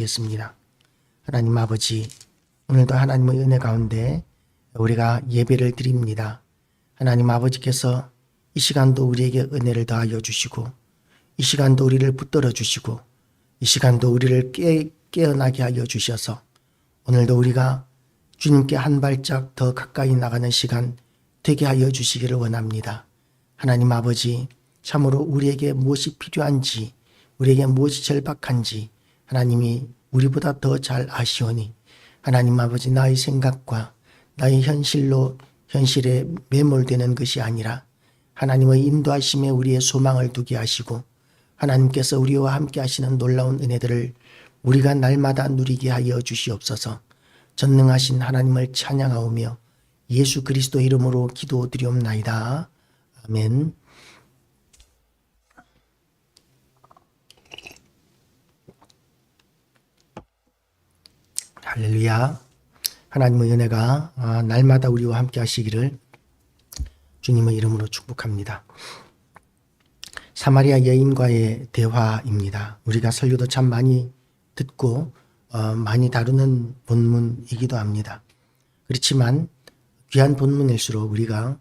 겠습니다. 하나님 아버지, 오늘도 하나님의 은혜 가운데 우리가 예배를 드립니다. 하나님 아버지께서 이 시간도 우리에게 은혜를 더하여 주시고, 이 시간도 우리를 붙들어 주시고, 이 시간도 우리를 깨어나게 하여 주셔서 오늘도 우리가 주님께 한 발짝 더 가까이 나가는 시간 되게 하여 주시기를 원합니다. 하나님 아버지, 참으로 우리에게 무엇이 필요한지, 우리에게 무엇이 절박한지 하나님이 우리보다 더 잘 아시오니, 하나님 아버지, 나의 생각과 나의 현실에 매몰되는 것이 아니라 하나님의 인도하심에 우리의 소망을 두게 하시고, 하나님께서 우리와 함께 하시는 놀라운 은혜들을 우리가 날마다 누리게 하여 주시옵소서. 전능하신 하나님을 찬양하오며 예수 그리스도 이름으로 기도드리옵나이다. 아멘. 할렐루야. 하나님의 은혜가 날마다 우리와 함께 하시기를 주님의 이름으로 축복합니다. 사마리아 여인과의 대화입니다. 우리가 설교도 참 많이 듣고 많이 다루는 본문이기도 합니다. 그렇지만 귀한 본문일수록 우리가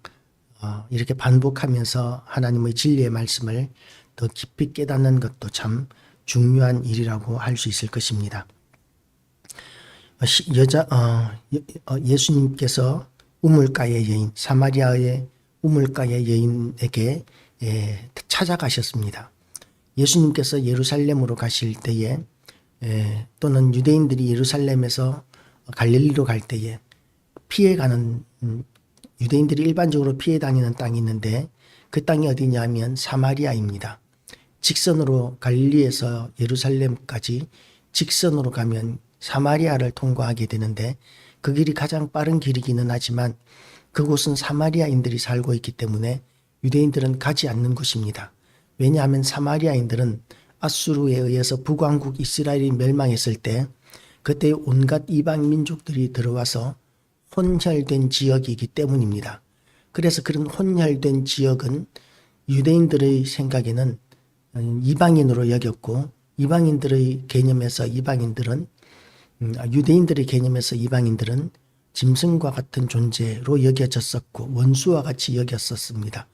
이렇게 반복하면서 하나님의 진리의 말씀을 더 깊이 깨닫는 것도 참 중요한 일이라고 할 수 있을 것입니다. 예수님께서 우물가의 여인, 사마리아의 우물가의 여인에게 찾아가셨습니다. 예수님께서 예루살렘으로 가실 때에 또는 유대인들이 예루살렘에서 갈릴리로 갈 때에 피해가는, 유대인들이 일반적으로 피해 다니는 땅이 있는데 그 땅이 어디냐면 사마리아입니다. 직선으로 갈릴리에서 예루살렘까지 직선으로 가면 사마리아를 통과하게 되는데 그 길이 가장 빠른 길이기는 하지만 그곳은 사마리아인들이 살고 있기 때문에 유대인들은 가지 않는 곳입니다. 왜냐하면 사마리아인들은 아수르에 의해서 북왕국 이스라엘이 멸망했을 때 그때 온갖 이방 민족들이 들어와서 혼혈된 지역이기 때문입니다. 그래서 그런 혼혈된 지역은 유대인들의 생각에는 이방인으로 여겼고, 이방인들의 개념에서 유대인들의 개념에서 이방인들은 짐승과 같은 존재로 여겨졌었고 원수와 같이 여겼었습니다.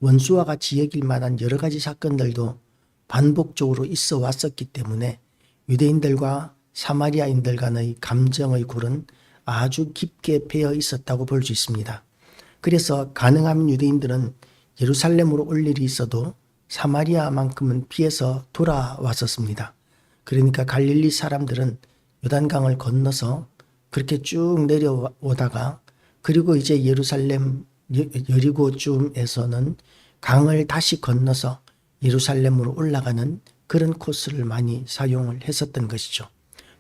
원수와 같이 여길 만한 여러 가지 사건들도 반복적으로 있어 왔었기 때문에 유대인들과 사마리아인들 간의 감정의 골은 아주 깊게 배어 있었다고 볼 수 있습니다. 그래서 가능하면 유대인들은 예루살렘으로 올 일이 있어도 사마리아만큼은 피해서 돌아왔었습니다. 그러니까 갈릴리 사람들은 요단강을 건너서 그렇게 쭉 내려오다가 그리고 이제 예루살렘 여리고쯤에서는 강을 다시 건너서 예루살렘으로 올라가는 그런 코스를 많이 사용을 했었던 것이죠.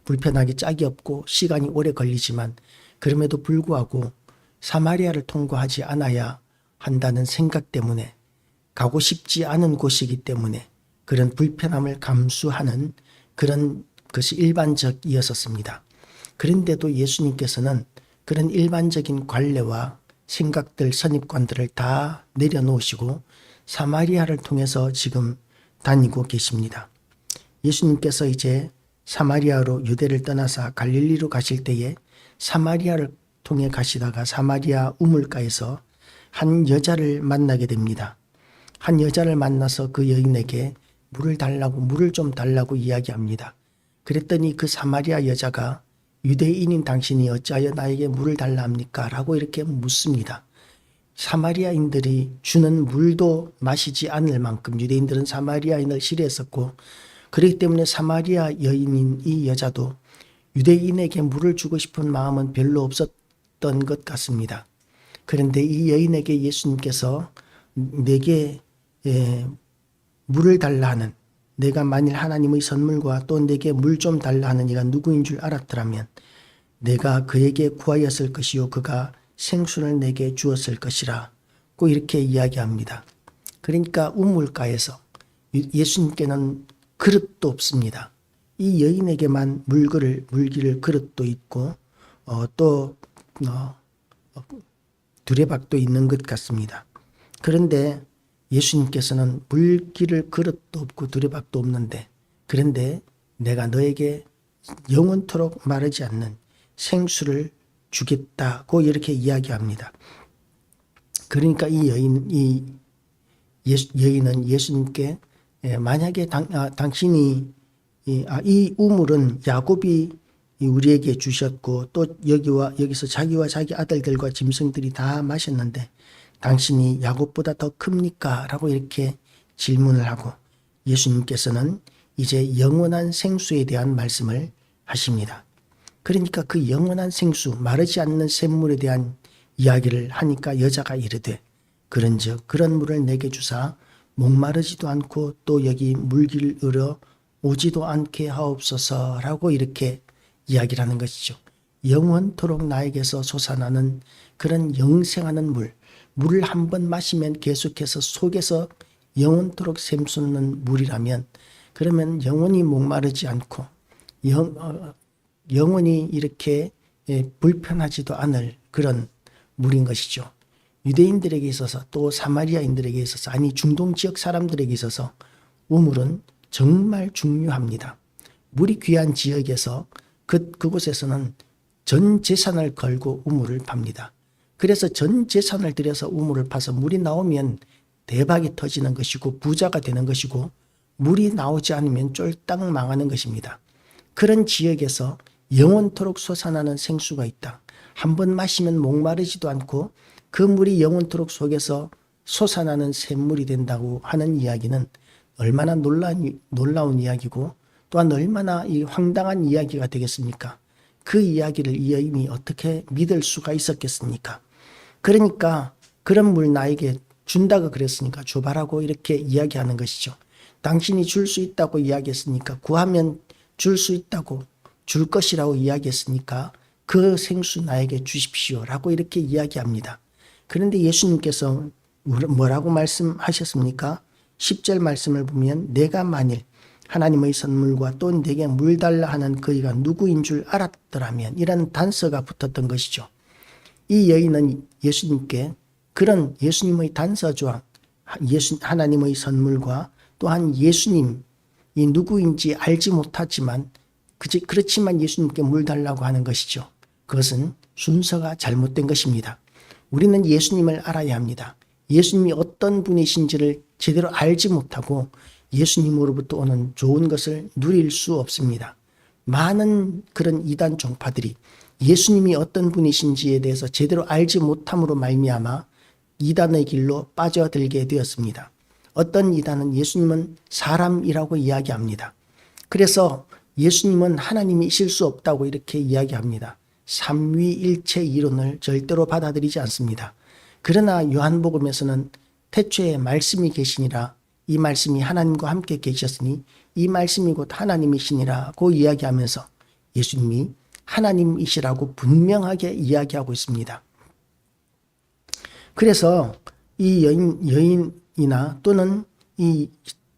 불편하기 짝이 없고 시간이 오래 걸리지만 그럼에도 불구하고 사마리아를 통과하지 않아야 한다는 생각 때문에, 가고 싶지 않은 곳이기 때문에 그런 불편함을 감수하는 그런 것이 일반적이었습니다. 그런데도 예수님께서는 그런 일반적인 관례와 생각들, 선입관들을 다 내려놓으시고 사마리아를 통해서 지금 다니고 계십니다. 예수님께서 이제 사마리아로 유대를 떠나서 갈릴리로 가실 때에 사마리아를 통해 가시다가 사마리아 우물가에서 한 여자를 만나게 됩니다. 한 여자를 만나서 그 여인에게 물을 좀 달라고 이야기합니다. 그랬더니 그 사마리아 여자가 유대인인 당신이 어찌하여 나에게 물을 달라 합니까? 라고 이렇게 묻습니다. 사마리아인들이 주는 물도 마시지 않을 만큼 유대인들은 사마리아인을 싫어했었고, 그렇기 때문에 사마리아 여인인 이 여자도 유대인에게 물을 주고 싶은 마음은 별로 없었던 것 같습니다. 그런데 이 여인에게 예수님께서 내게 물을 달라 하는, 내가 만일 하나님의 선물과 또 내게 물 좀 달라 하는 이가 누구인 줄 알았더라면 내가 그에게 구하였을 것이요 그가 생수를 내게 주었을 것이라 고 이렇게 이야기합니다. 그러니까 우물가에서 예수님께는 그릇도 없습니다. 이 여인에게만 물기를 그릇도 있고 또 두레박도 있는 것 같습니다. 그런데 예수님께서는 물기를 그릇도 없고 두레박도 없는데, 그런데 내가 너에게 영원토록 마르지 않는 생수를 주겠다고 이렇게 이야기합니다. 그러니까 이 여인은 예수님께 만약에 당신이 이 우물은 야곱이 우리에게 주셨고 또 여기서 자기와 자기 아들들과 짐승들이 다 마셨는데 당신이 야곱보다 더 큽니까? 라고 이렇게 질문을 하고 예수님께서는 이제 영원한 생수에 대한 말씀을 하십니다. 그러니까 그 영원한 생수, 마르지 않는 샘물에 대한 이야기를 하니까 여자가 이르되 그런즉 그런 물을 내게 주사 목마르지도 않고 또 여기 물길으로 오지도 않게 하옵소서라고 이렇게 이야기를 하는 것이죠. 영원토록 나에게서 솟아나는 그런 영생하는 물을 한번 마시면 계속해서 속에서 영원토록 샘솟는 물이라면 그러면 영원히 목마르지 않고 영원히 이렇게 불편하지도 않을 그런 물인 것이죠. 유대인들에게 있어서 또 사마리아인들에게 있어서 아니 중동 지역 사람들에게 있어서 우물은 정말 중요합니다. 물이 귀한 지역에서 그곳에서는 전 재산을 걸고 우물을 팝니다. 그래서 전 재산을 들여서 우물을 파서 물이 나오면 대박이 터지는 것이고 부자가 되는 것이고 물이 나오지 않으면 쫄딱 망하는 것입니다. 그런 지역에서 영원토록 솟아나는 생수가 있다. 한번 마시면 목마르지도 않고 그 물이 영원토록 속에서 솟아나는 샘물이 된다고 하는 이야기는 얼마나 놀라운 이야기고 또한 얼마나 이 황당한 이야기가 되겠습니까? 그 이야기를 이 여인이 어떻게 믿을 수가 있었겠습니까? 그러니까 그런 물 나에게 준다고 그랬으니까 줘봐라고 이렇게 이야기하는 것이죠. 당신이 줄 수 있다고 이야기했으니까 구하면 줄 수 있다고 줄 것이라고 이야기했으니까 그 생수 나에게 주십시오라고 이렇게 이야기합니다. 그런데 예수님께서 뭐라고 말씀하셨습니까? 10절 말씀을 보면 내가 만일 하나님의 선물과 또 내게 물 달라 하는 그이가 누구인 줄 알았더라면 이라는 단서가 붙었던 것이죠. 이 여인은 예수님께 그런 예수님의 단서조항, 하나님의 선물과 또한 예수님이 누구인지 알지 못하지만 그렇지만 예수님께 물 달라고 하는 것이죠. 그것은 순서가 잘못된 것입니다. 우리는 예수님을 알아야 합니다. 예수님이 어떤 분이신지를 제대로 알지 못하고 예수님으로부터 오는 좋은 것을 누릴 수 없습니다. 많은 그런 이단 종파들이 예수님이 어떤 분이신지에 대해서 제대로 알지 못함으로 말미암아 이단의 길로 빠져들게 되었습니다. 어떤 이단은 예수님은 사람이라고 이야기합니다. 그래서 예수님은 하나님이실 수 없다고 이렇게 이야기합니다. 삼위일체 이론을 절대로 받아들이지 않습니다. 그러나 요한복음에서는 태초에 말씀이 계시니라 이 말씀이 하나님과 함께 계셨으니 이 말씀이 곧 하나님이시니라고 이야기하면서 예수님이 하나님이시라고 분명하게 이야기하고 있습니다. 그래서 이 여인이나 또는 이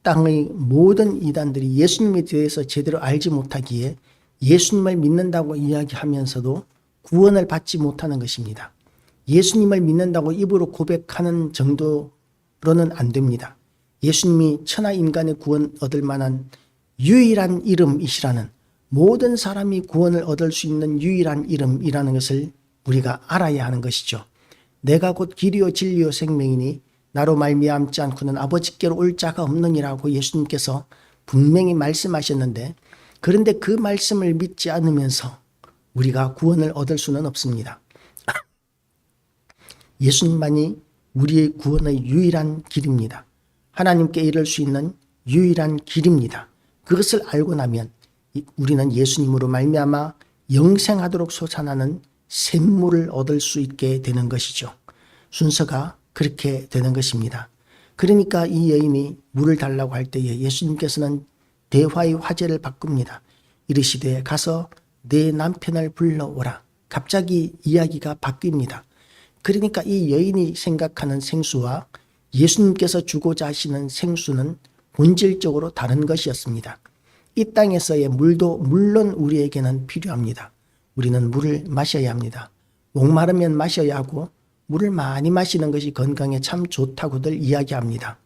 땅의 모든 이단들이 예수님에 대해서 제대로 알지 못하기에 예수님을 믿는다고 이야기하면서도 구원을 받지 못하는 것입니다. 예수님을 믿는다고 입으로 고백하는 정도로는 안 됩니다. 예수님이 천하 인간의 구원 얻을 만한 유일한 이름이시라는 모든 사람이 구원을 얻을 수 있는 유일한 이름이라는 것을 우리가 알아야 하는 것이죠. 내가 곧 길이요 진리요 생명이니 나로 말미암지 않고는 아버지께로 올 자가 없느니라고 예수님께서 분명히 말씀하셨는데 그런데 그 말씀을 믿지 않으면서 우리가 구원을 얻을 수는 없습니다. 예수님만이 우리의 구원의 유일한 길입니다. 하나님께 이를 수 있는 유일한 길입니다. 그것을 알고 나면 우리는 예수님으로 말미암아 영생하도록 솟아나는 샘물을 얻을 수 있게 되는 것이죠. 순서가 그렇게 되는 것입니다. 그러니까 이 여인이 물을 달라고 할 때에 예수님께서는 대화의 화제를 바꿉니다. 이르시되 가서 내 남편을 불러오라. 갑자기 이야기가 바뀝니다. 그러니까 이 여인이 생각하는 생수와 예수님께서 주고자 하시는 생수는 본질적으로 다른 것이었습니다. 이 땅에서의 물도 물론 우리에게는 필요합니다. 우리는 물을 마셔야 합니다. 목마르면 마셔야 하고 물을 많이 마시는 것이 건강에 참 좋다고들 이야기합니다.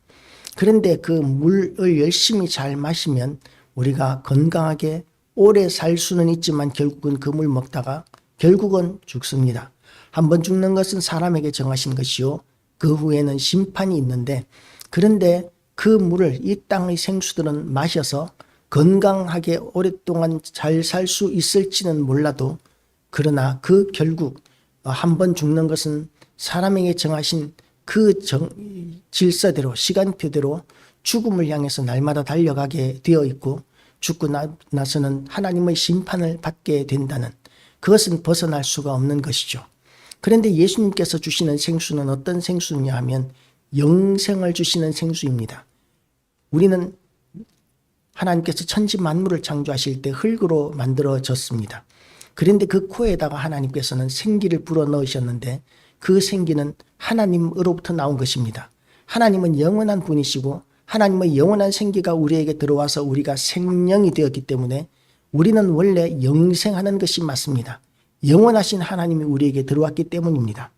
그런데 그 물을 열심히 잘 마시면 우리가 건강하게 오래 살 수는 있지만 결국은 그 물 먹다가 결국은 죽습니다. 한번 죽는 것은 사람에게 정하신 것이요. 그 후에는 심판이 있는데, 그런데 그 물을 이 땅의 생수들은 마셔서 건강하게 오랫동안 잘 살 수 있을지는 몰라도, 그러나 그 결국 한번 죽는 것은 사람에게 정하신 그 질서대로, 시간표대로 죽음을 향해서 날마다 달려가게 되어 있고, 죽고 나서는 하나님의 심판을 받게 된다는, 그것은 벗어날 수가 없는 것이죠. 그런데 예수님께서 주시는 생수는 어떤 생수냐 하면 영생을 주시는 생수입니다. 우리는 하나님께서 천지 만물을 창조하실 때 흙으로 만들어졌습니다. 그런데 그 코에다가 하나님께서는 생기를 불어넣으셨는데, 그 생기는 하나님으로부터 나온 것입니다. 하나님은 영원한 분이시고 하나님의 영원한 생기가 우리에게 들어와서 우리가 생명이 되었기 때문에 우리는 원래 영생하는 것이 맞습니다. 영원하신 하나님이 우리에게 들어왔기 때문입니다.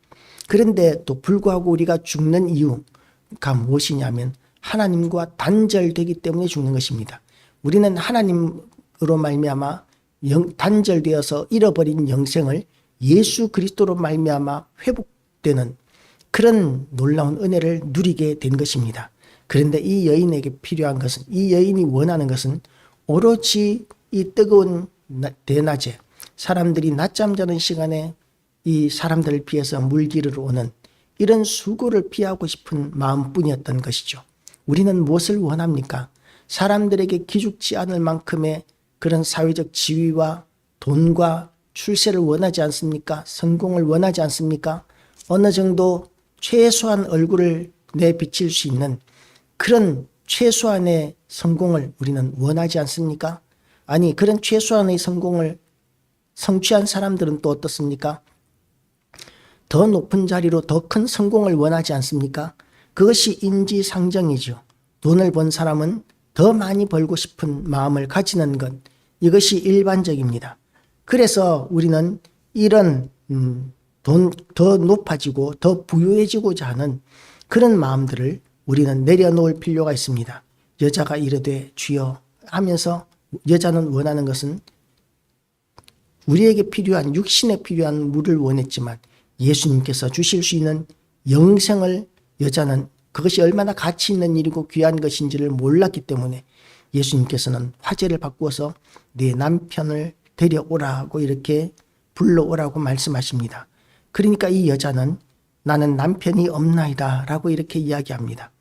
그런데 또 불구하고 우리가 죽는 이유가 무엇이냐면 하나님과 단절되기 때문에 죽는 것입니다. 우리는 하나님으로 말미암아 단절되어서 잃어버린 영생을 예수 그리스도로 말미암아 회복되는 그런 놀라운 은혜를 누리게 된 것입니다. 그런데 이 여인에게 필요한 것은, 이 여인이 원하는 것은 오로지 이 뜨거운 대낮에 사람들이 낮잠 자는 시간에 이 사람들을 피해서 물기르러 오는 이런 수고를 피하고 싶은 마음뿐이었던 것이죠. 우리는 무엇을 원합니까? 사람들에게 기죽지 않을 만큼의 그런 사회적 지위와 돈과 출세를 원하지 않습니까? 성공을 원하지 않습니까? 어느 정도 최소한 얼굴을 내비칠 수 있는 그런 최소한의 성공을 우리는 원하지 않습니까? 아니, 그런 최소한의 성공을 성취한 사람들은 또 어떻습니까? 더 높은 자리로 더 큰 성공을 원하지 않습니까? 그것이 인지상정이죠. 돈을 번 사람은 더 많이 벌고 싶은 마음을 가지는 것, 이것이 일반적입니다. 그래서 우리는 이런 더 높아지고 더 부유해지고자 하는 그런 마음들을 우리는 내려놓을 필요가 있습니다. 여자가 이르되 주여 하면서 여자는 원하는 것은 우리에게 필요한, 육신에 필요한 물을 원했지만 예수님께서 주실 수 있는 영생을 여자는 그것이 얼마나 가치 있는 일이고 귀한 것인지를 몰랐기 때문에 예수님께서는 화제를 바꾸어서 네 남편을 데려오라고 이렇게 불러오라고 말씀하십니다. 그러니까 이 여자는 나는 남편이 없나이다 라고 이렇게 이야기합니다.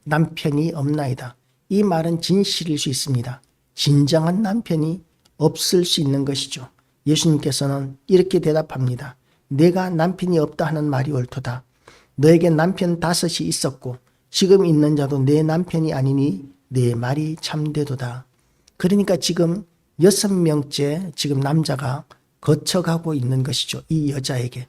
남편이 없나이다. 이 말은 진실일 수 있습니다. 진정한 남편이 없을 수 있는 것이죠. 예수님께서는 이렇게 대답합니다. 내가 남편이 없다 하는 말이 옳도다. 너에게 남편 5이 있었고 지금 있는 자도 내 남편이 아니니 내 말이 참되도다. 그러니까 지금 6명째 지금 남자가 거쳐가고 있는 것이죠. 이 여자에게.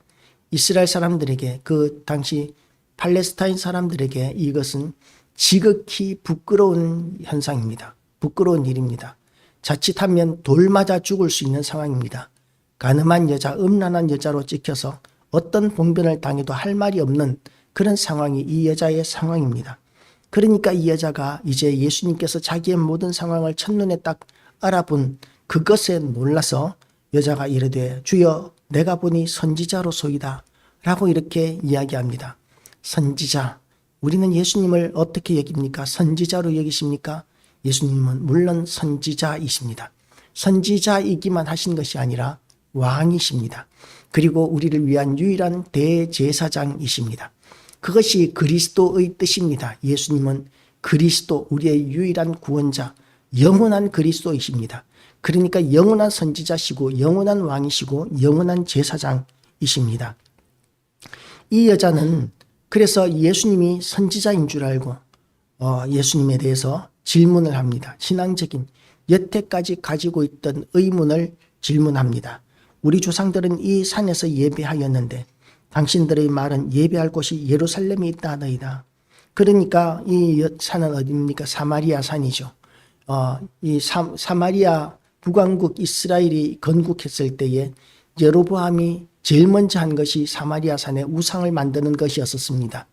이스라엘 사람들에게, 그 당시 팔레스타인 사람들에게 이것은 지극히 부끄러운 현상입니다. 부끄러운 일입니다. 자칫하면 돌 맞아 죽을 수 있는 상황입니다. 가늠한 여자, 음란한 여자로 찍혀서 어떤 봉변을 당해도 할 말이 없는 그런 상황이 이 여자의 상황입니다. 그러니까 이 여자가 이제 예수님께서 자기의 모든 상황을 첫눈에 딱 알아본 그것에 놀라서 여자가 이르되 주여 내가 보니 선지자로소이다 라고 이렇게 이야기합니다. 선지자, 우리는 예수님을 어떻게 여깁니까? 선지자로 여기십니까? 예수님은 물론 선지자이십니다. 선지자이기만 하신 것이 아니라 왕이십니다. 그리고 우리를 위한 유일한 대제사장이십니다. 그것이 그리스도의 뜻입니다. 예수님은 그리스도, 우리의 유일한 구원자, 영원한 그리스도이십니다. 그러니까 영원한 선지자시고 영원한 왕이시고 영원한 제사장이십니다. 이 여자는 그래서 예수님이 선지자인 줄 알고 예수님에 대해서 질문을 합니다. 신앙적인 여태까지 가지고 있던 의문을 질문합니다. 우리 조상들은 이 산에서 예배하였는데 당신들의 말은 예배할 곳이 예루살렘에 있다 하더이다. 그러니까 이 산은 어디입니까? 사마리아 산이죠. 이 사마리아 북왕국 이스라엘이 건국했을 때에 여로보암이 제일 먼저 한 것이 사마리아 산에 우상을 만드는 것이었습니다.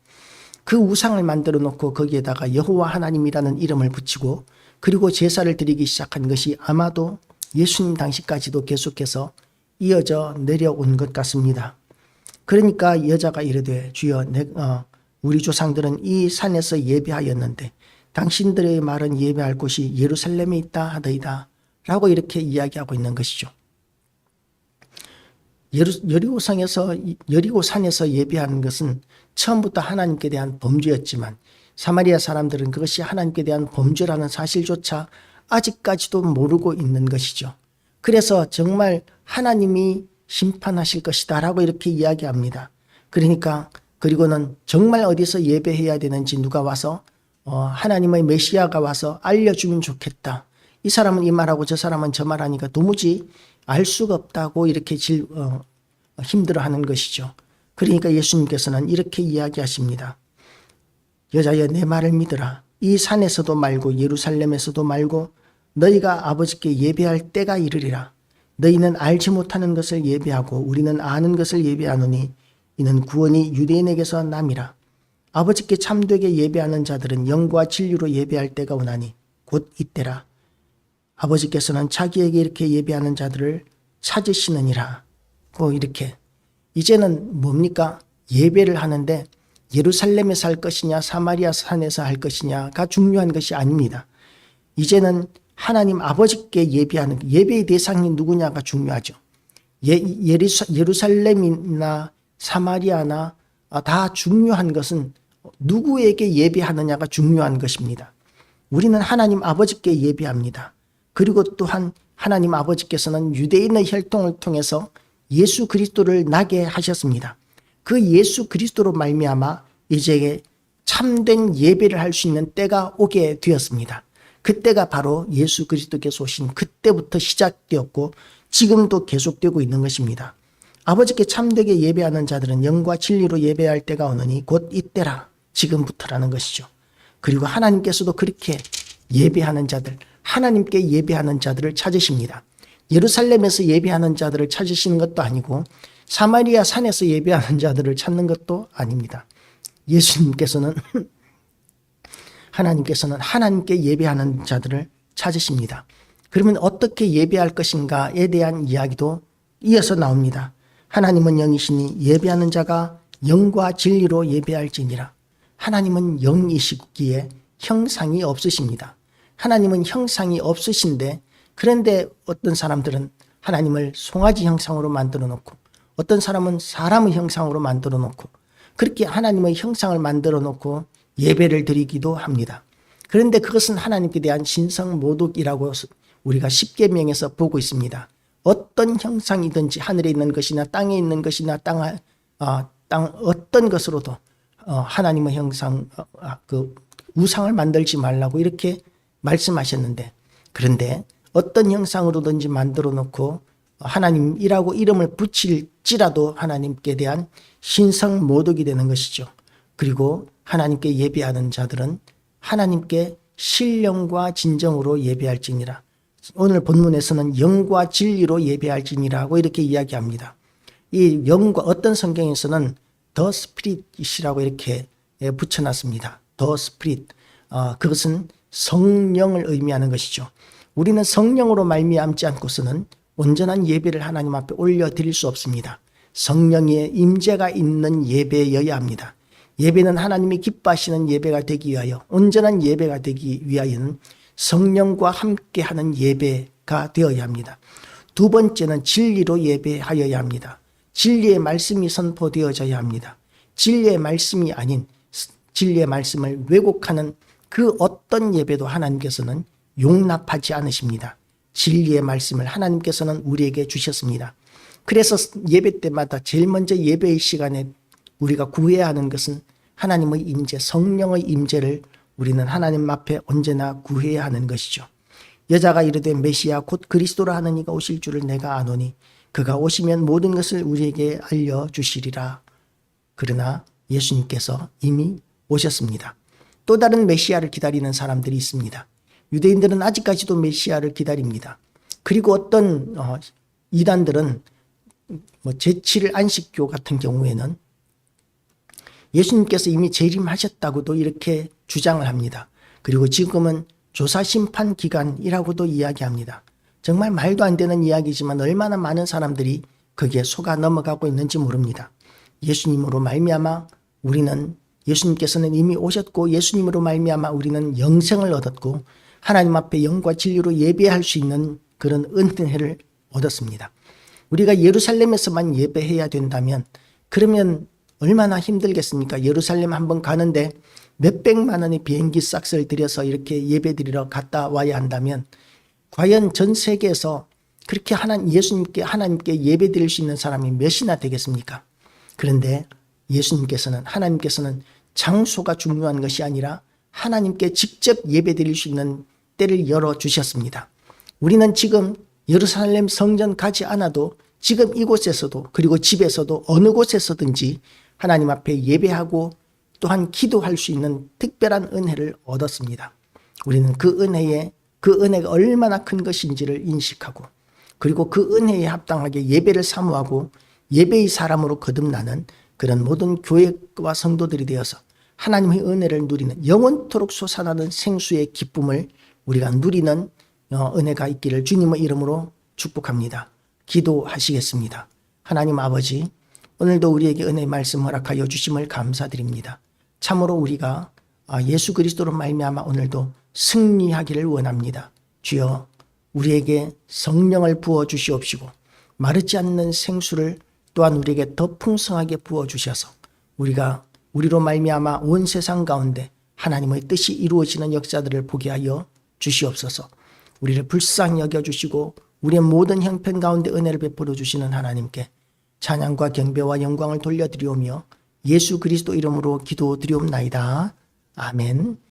그 우상을 만들어 놓고 거기에다가 여호와 하나님이라는 이름을 붙이고 그리고 제사를 드리기 시작한 것이 아마도 예수님 당시까지도 계속해서 이어져 내려온 것 같습니다. 그러니까 여자가 이르되 주여 우리 조상들은 이 산에서 예배하였는데 당신들의 말은 예배할 곳이 예루살렘에 있다 하더이다 라고 이렇게 이야기하고 있는 것이죠. 여리고산에서 예배하는 것은 처음부터 하나님께 대한 범죄였지만 사마리아 사람들은 그것이 하나님께 대한 범죄라는 사실조차 아직까지도 모르고 있는 것이죠. 그래서 정말 하나님이 심판하실 것이다 라고 이렇게 이야기합니다. 그리고는 정말 어디서 예배해야 되는지 누가 와서 하나님의 메시아가 와서 알려주면 좋겠다. 이 사람은 이 말하고 저 사람은 저 말하니까 도무지 알 수가 없다고 이렇게 힘들어하는 것이죠. 그러니까 예수님께서는 이렇게 이야기하십니다. 여자여 내 말을 믿으라. 이 산에서도 말고 예루살렘에서도 말고 너희가 아버지께 예배할 때가 이르리라. 너희는 알지 못하는 것을 예배하고 우리는 아는 것을 예배하노니 이는 구원이 유대인에게서 남이라. 아버지께 참되게 예배하는 자들은 영과 진리로 예배할 때가 오나니 곧 이때라. 아버지께서는 자기에게 이렇게 예배하는 자들을 찾으시느니라. 이렇게 이제는 뭡니까? 예배를 하는데 예루살렘에서 할 것이냐 사마리아 산에서 할 것이냐가 중요한 것이 아닙니다. 이제는 하나님 아버지께 예배하는 예배의 대상이 누구냐가 중요하죠. 예루살렘이나 사마리아나 다 중요한 것은 누구에게 예배하느냐가 중요한 것입니다. 우리는 하나님 아버지께 예배합니다. 그리고 또한 하나님 아버지께서는 유대인의 혈통을 통해서 예수 그리스도를 나게 하셨습니다. 그 예수 그리스도로 말미암아 이제 참된 예배를 할 수 있는 때가 오게 되었습니다. 그때가 바로 예수 그리스도께서 오신 그때부터 시작되었고 지금도 계속되고 있는 것입니다. 아버지께 참되게 예배하는 자들은 영과 진리로 예배할 때가 오느니 곧 이때라. 지금부터라는 것이죠. 그리고 하나님께서도 그렇게 예배하는 자들, 하나님께 예배하는 자들을 찾으십니다. 예루살렘에서 예배하는 자들을 찾으시는 것도 아니고 사마리아 산에서 예배하는 자들을 찾는 것도 아닙니다. 하나님께서는 하나님께 예배하는 자들을 찾으십니다. 그러면 어떻게 예배할 것인가에 대한 이야기도 이어서 나옵니다. 하나님은 영이시니 예배하는 자가 영과 진리로 예배할지니라. 하나님은 영이시기에 형상이 없으십니다. 하나님은 형상이 없으신데 그런데 어떤 사람들은 하나님을 송아지 형상으로 만들어 놓고 어떤 사람은 사람의 형상으로 만들어 놓고 그렇게 하나님의 형상을 만들어 놓고 예배를 드리기도 합니다. 그런데 그것은 하나님께 대한 신성모독이라고 우리가 십계명에서 보고 있습니다. 어떤 형상이든지 하늘에 있는 것이나 땅에 있는 것이나 땅 어떤 것으로도 하나님의 형상 우상을 만들지 말라고 이렇게 말씀하셨는데 그런데 어떤 형상으로든지 만들어 놓고 하나님이라고 이름을 붙일지라도 하나님께 대한 신성모독이 되는 것이죠. 그리고 하나님께 예배하는 자들은 하나님께 신령과 진정으로 예배할지니라. 오늘 본문에서는 영과 진리로 예배할지니라고 이렇게 이야기합니다. 이 영과 어떤 성경에서는 The Spirit이라고 이렇게 붙여놨습니다. The Spirit. 그것은 성령을 의미하는 것이죠. 우리는 성령으로 말미암지 않고서는 온전한 예배를 하나님 앞에 올려드릴 수 없습니다. 성령의 임재가 있는 예배여야 합니다. 예배는 하나님이 기뻐하시는 예배가 되기 위하여 온전한 예배가 되기 위하여는 성령과 함께하는 예배가 되어야 합니다. 두 번째는 진리로 예배하여야 합니다. 진리의 말씀이 선포되어져야 합니다. 진리의 말씀이 아닌 진리의 말씀을 왜곡하는 그 어떤 예배도 하나님께서는 용납하지 않으십니다. 진리의 말씀을 하나님께서는 우리에게 주셨습니다. 그래서 예배 때마다 제일 먼저 예배의 시간에 우리가 구해야 하는 것은 하나님의 임재, 성령의 임재를 우리는 하나님 앞에 언제나 구해야 하는 것이죠. 여자가 이르되 메시아 곧 그리스도라 하는 이가 오실 줄을 내가 아노니 그가 오시면 모든 것을 우리에게 알려주시리라. 그러나 예수님께서 이미 오셨습니다. 또 다른 메시아를 기다리는 사람들이 있습니다. 유대인들은 아직까지도 메시아를 기다립니다. 그리고 어떤 이단들은 제7일 안식교 같은 경우에는 예수님께서 이미 재림하셨다고도 이렇게 주장을 합니다. 그리고 지금은 조사심판 기간이라고도 이야기합니다. 정말 말도 안 되는 이야기지만 얼마나 많은 사람들이 거기에 속아 넘어가고 있는지 모릅니다. 예수님으로 말미암아 우리는 예수님께서는 이미 오셨고 예수님으로 말미암아 우리는 영생을 얻었고 하나님 앞에 영과 진리로 예배할 수 있는 그런 은혜를 얻었습니다. 우리가 예루살렘에서만 예배해야 된다면 그러면 얼마나 힘들겠습니까? 예루살렘 한번 가는데 몇백만 원의 비행기 싹스를 들여서 이렇게 예배드리러 갔다 와야 한다면 과연 전 세계에서 그렇게 하나님께 예배드릴 수 있는 사람이 몇이나 되겠습니까? 그런데 하나님께서는 장소가 중요한 것이 아니라 하나님께 직접 예배드릴 수 있는 때를 열어주셨습니다. 우리는 지금 예루살렘 성전 가지 않아도 지금 이곳에서도 그리고 집에서도 어느 곳에서든지 하나님 앞에 예배하고 또한 기도할 수 있는 특별한 은혜를 얻었습니다. 우리는 그 은혜가 얼마나 큰 것인지를 인식하고 그리고 그 은혜에 합당하게 예배를 사모하고 예배의 사람으로 거듭나는 그런 모든 교회와 성도들이 되어서 하나님의 은혜를 누리는 영원토록 솟아나는 생수의 기쁨을 우리가 누리는 은혜가 있기를 주님의 이름으로 축복합니다. 기도하시겠습니다. 하나님 아버지, 오늘도 우리에게 은혜의 말씀 허락하여 주심을 감사드립니다. 참으로 우리가 예수 그리스도로 말미암아 오늘도 승리하기를 원합니다. 주여, 우리에게 성령을 부어 주시옵시고 마르지 않는 생수를 또한 우리에게 더 풍성하게 부어 주셔서 우리로 말미암아 온 세상 가운데 하나님의 뜻이 이루어지는 역사들을 보게 하여 주시옵소서. 우리를 불쌍히 여겨주시고 우리의 모든 형편 가운데 은혜를 베풀어 주시는 하나님께 찬양과 경배와 영광을 돌려드리오며 예수 그리스도 이름으로 기도드리옵나이다. 아멘.